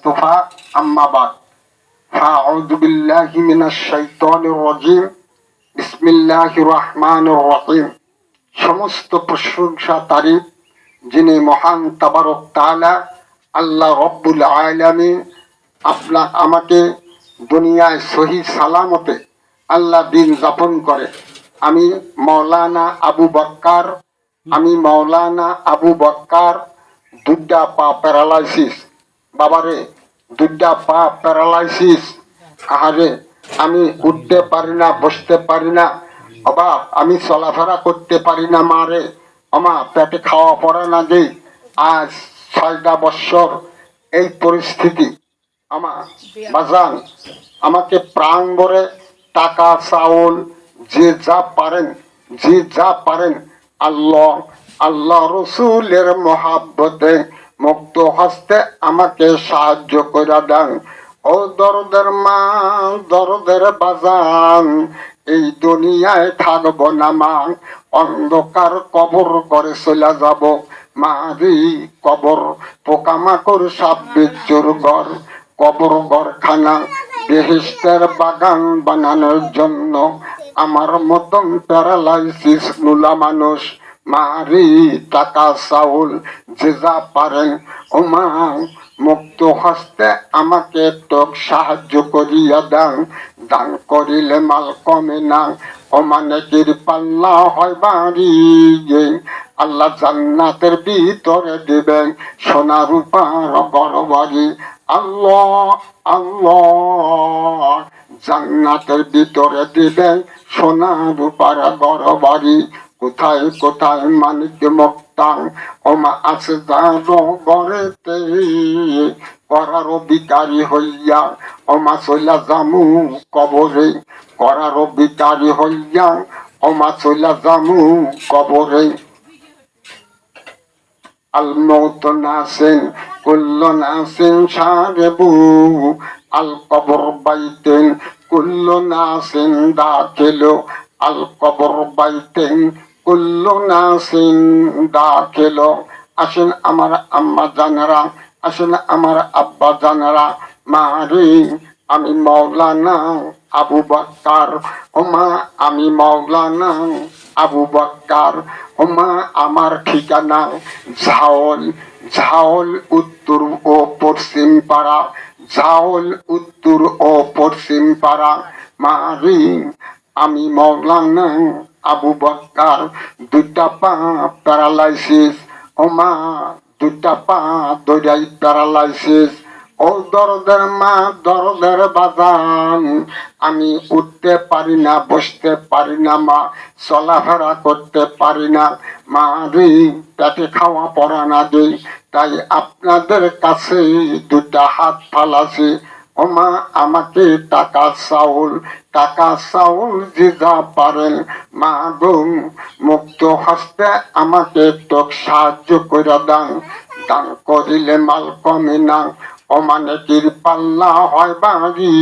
মুস্তাফা আম্মা বাদ ফাআউযু বিল্লাহি মিনাশ শাইতানির রাজীম বিসমিল্লাহির রহমানির রহিম। সমস্ত প্রশংসা তারিফ যিনি মহান তাবারক তাআলা আল্লাহ রব্বুল আলামিন আমাকে দুনিয়ায় সহি সালামতে আল্লাহ দিন যাপন করে। আমি মাওলানা আবু বক্কার দুইটা পা প্যারালাইসিস। বাবারে, দুইটা পা প্যারালাইসিস। আহারে, আমি উঠতে পারি না, বসতে পারি না, বাবা আমি চলাফেরা করতে পারি না। মারে আমা পেটে খাওয়া পড়ে না যে আজ 6টা বৎসর এই পরিস্থিতি। আমার বাজান আমাকে প্রাণ ভরে টাকা চাউল যে যা পারেন আল্লাহ রসুলের মহাব্বতে মুক্ত হস্তে আমাকে সাহায্য করে দেন। ও দরদের মা, দরদের বাজান, এই দুনিয়ায় থাকবো না মা, অন্ধকার কবর করে চলে যাব। মারি কবর পোকামাকড় সাপ বিচ্ছুর ঘর, কবর ঘরখানা বেহেশতের বাগান বানানোর জন্য আমার মতন প্যারালাইসিস নুলা মানুষ মারি টাকা চাউল যে যা পারেন ও মা মুক্ত হস্তে আমাকে একটু সাহায্য করিয়া দেন। দান করিলে মাল কমে না, ও মানে পাল্লা হয় বাড়ি। আল্লাহ জান্নাতের ভিতরে দিবেন সোনা রূপার বড় বাড়ি। আল্লাহ জান্নাতের ভিতরে দিবেন সোনা রূপার বড় বাড়ি। কোথায় কোথায় মানিক মুক্তার ওমা আছে যারো গড়েতে, করারও বিকারি হইয়া ওমা চইলা জামু কবরে, করারও বিকারি হইয়া ওমা চইলা জামু কবরে। আল মৌত নাসিন কুল্লু নাসিন সারেবু, আল কবর বাইতেন কুল্লু নাসিন দাখিলু, আল কবর বাইতেন কুল্লু নাসিন দাখিলু। আসেন আমার আম্মা জানেরা, আসেন আমার আব্বা জানেরা, মারি আমি মাওলানা আবু বক্কার, ওমা আমি মাওলানা আবু বক্কার, ওমা আমার ঠিকানা ঝাউল উত্তর ও পশ্চিম পাড়া, ঝাউল উত্তর ও পশ্চিম পাড়া। মারি আমি মাওলানা আবু বক্কার, দুইটা পা প্যারালাইসিস, ওমা দুইটা পা দুইটাই প্যারালাইসিস। ও দরদের মা, দরদের বাজান, আমি উঠতে পারি না, বসতে পারি না মা, চলাফেরা করতে পারি না মারি, পেটে খাওয়া পড়া না দেই। তাই আপনাদের কাছে দুটা হাত ফালাছি, ওমা আমাকে টাকা চাউল যে যা পারেন মা গো মুক্ত হস্তে আমাকে একটু সাহায্য করে দান। দান করিলে মাল কমে না, ও মানে পাল্লা হয় বাড়ি।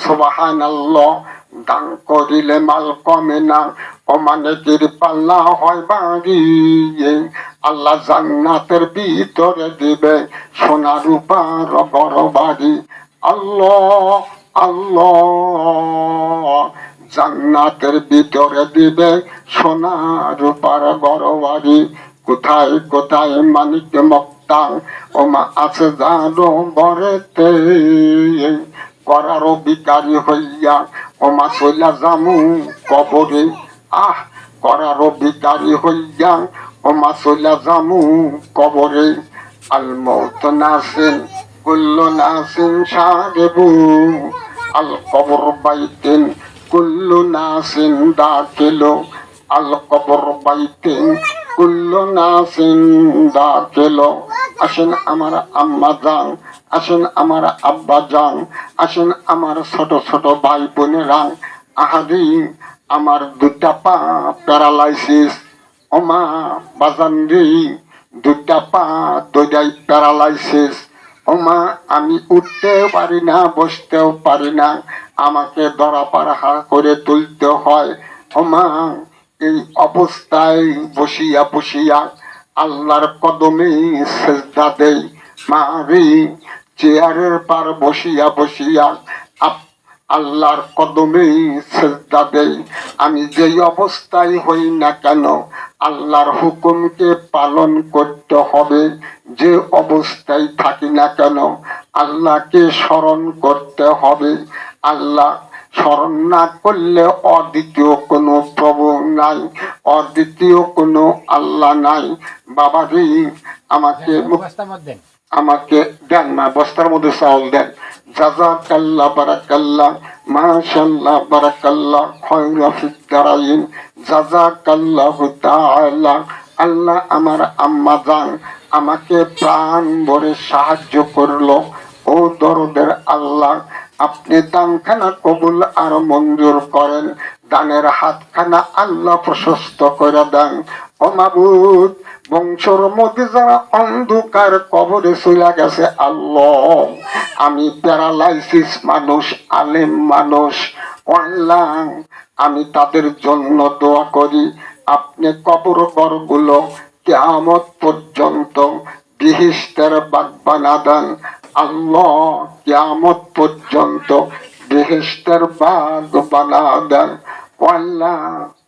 সুবহানাল্লাহ। দান করিলে মাল কমে না, ও মানে পাল্লা হয় বাড়ি। আল্লাহ জান্নাতের ভিতরে দিবে সোনা রূপার বড় বাড়ি। আল্লাহ জান্নাতের ভিতরে দিবে সোনা রূপার বড় বাড়ি। কোথায় কোথায় মানিক মুক্তার ওমা আছে জানো বরেতে, করারও বিকারি হইয়া ওমা চইলা জামু কবরে। করারও বিকারি হইয়া ওমা চইলা জামু কবরে। আল মৌত নাসিন কুল্লু নাসিন সারেবু, আল কবর বাইতেন কুল্লু নাসিন দাখিলু, আল কবর বাইতেন কুল্লু নাসিন দাখিলু। আসেন আমার আম্মা জান, আসেন আমার আব্বা জান, আসেন আমার ছোট ছোট ভাই বোনেরা। আহারি আমার দুটা পা প্যারালাইসিস, ওমা বাজানরি দুটা পা দুটাই প্যারালাইসিস। ওমা আমি উঠতেও পারি না, বসতেও পারি না, আমাকে ধরা পাড়া করে তুলতে হয়। ওমা এই অবস্থায় বসিয়া আল্লাহর কদমে সেজদা দেই। মারি চেয়ারের পার বসিয়া বসিয়া আল্লাহর কদমে সেজদা দেই। আমি যেই অবস্থায় হই না কেন আল্লাহর হুকুমকে পালন করতে হবে। যে অবস্থায় থাকি না কেন আল্লাহকে স্মরণ করতে হবে। আল্লাহ স্মরণ না করলে অদ্বিতীয় কোনো প্রভু নাই, অদ্বিতীয় কোনো আল্লাহ নাই। বাবাজি আমাকে আমাকে দেন না, বস্তার মধ্যে চাউল দেন। জাযাকাল্লাহ বারাকাল্লাহ মাশাআল্লাহ বারাকাল্লাহ খায়রা ফিদ দারাইন জাযাকাল্লাহু তাআলা। আল্লাহ আমার আম্মা জান আমাকে প্রাণ ভরে সাহায্য করলো। ও দরদের আল্লাহ আপনি দানখানা কবুল আর মঞ্জুর করেন। দানের হাতখানা আল্লাহ প্রশস্ত করে দেন। ও মাবুদ বংশর মধ্যে যারা অন্ধকার কবরে চলে গেছে আল্লাহ, আমি প্যারালাইসিস মানুষ, আলেম মানুষ, আল্লাহ আমি তাদের জন্য দোয়া করি। আপনি কবর ঘরগুলো কিয়ামত পর্যন্ত বেহেশতের বাগ বানা দেন আল্লাহ, কিয়ামত পর্যন্ত বেহেশতের বাগ বানা দেন আল্লাহ।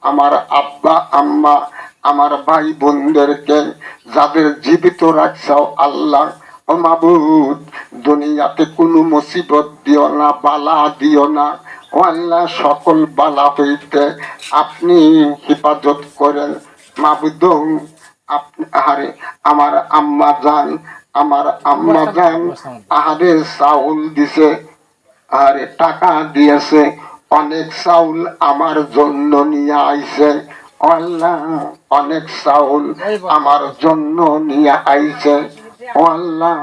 আমার আব্বা আম্মা আমার ভাই বোনদেরকে যাদের জীবিত রাখছাও আল্লাহ, ও মাবুদ দুনিয়াতে কোনো মুসিবত দিও না, বালা দিও না ও আল্লাহ। সকল বালা হইতে আপনি হেফাজত করেন মাবুদ। আপনি আহারে আমার আম্মা জান, আমার আম্মা জান আহারে চাউল দিছে, আরে টাকা দিয়েছে, অনেক চাউল আমার জন্য নিয়ে আইছে আল্লাহ, অনেক চাউল আমার জন্য নিয়ে আইছে আল্লাহ।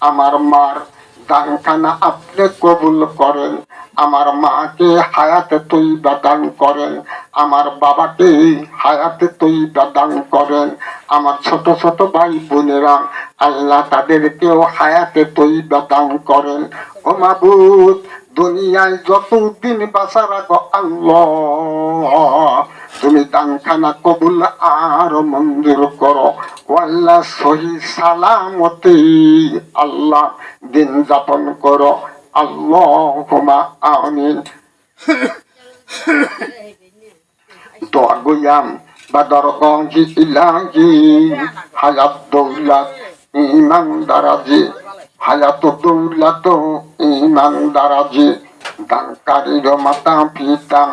আমার মার দানখানা আপনি কবুল করেন। আমার মাকে হায়াতে তৈবা দান করেন। আমার বাবাকে হায়াতে তৈবা দান করেন। আমার ছোট ছোট ভাই বোনেরা আল্লাহ তাদেরকেও হায়াতে তৈবা দান করেন। ও মাবুদ দুনিয়ায় যতদিন বাঁচা রাখো আল্লাহ তুমি দানখানা কবুল আর মঞ্জুর করো আল্লাহ। সহি সালামতে আল্লাহ দিন যাপন করো আল্লাহুম্মা আমিন। দোয়া গইয়াম বাদরগঞ্জি ইলাহি হায়াত দৌলত ইমান দারাজি, হায়াত দৌলত ইমান দারাজি। দানকারীর মাতা পিতা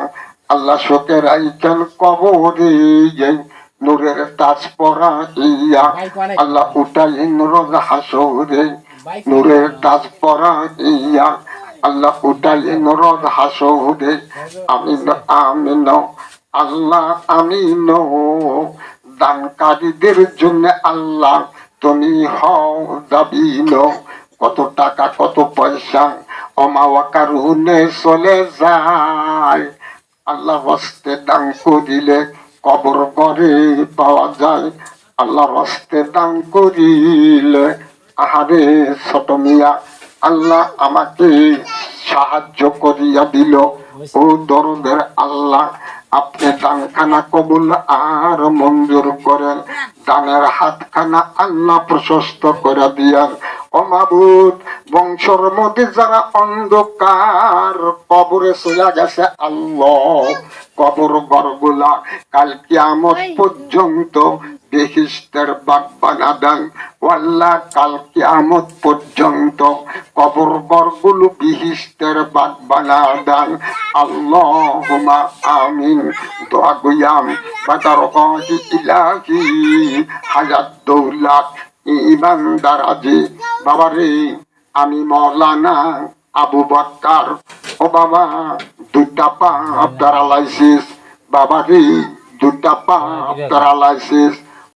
আল্লাহ শোকের আইকেন কবরে নূরের তাজ পরা ইয়া আল্লাহ উঠাইন রোজ হাসরে। নূরের তাজ পরা ইয়া আল্লাহ উঠাইন রোজ হাসরে। আমিন আমিন আল্লাহ আমিন। দানকারীদের জন্য আল্লাহ তুমি হও দাবিন। কত টাকা কত পয়সা অমাওয়াকারুনে চলে যায়, আল্লাহ হস্তে দান করিলে কবর ঘরে পাওয়া যায়। আল্লাহ হস্তে দান করিলে আহারে ছোট মিয়া আল্লাহ আমাকে সাহায্য করিয়া দিল। ও দরদের আল্লাহ আপনি দানখানা কবুল আর মঞ্জুর করেন। দানের হাতখানা আল্লাহ প্রশস্ত করে দিয়ান। ও মাবুদ বংশর মধ্যে যারা অন্ধকার কবরে চলে গেছে আল্লাহ, কবর ঘরগুলা কাল কিয়ামত পর্যন্ত বেহেশতের বাগ বানা দেন আল্লাহ। কাল কিয়ামত পর্যন্ত কবর ঘরগুলো বেহেশতের বাগ বানা দেন আল্লাহুম্মা আমিন। দোয়া গইয়াম বাদরগঞ্জি ইলাহি হায়াত দৌলত ইমান দারাজি। বাবারে আমি মৌলানা আবু বক্কর, ও বাবা দুটা পা প্যারালাইসিস, বাবারে দুটা পা প্যারালাইসিস।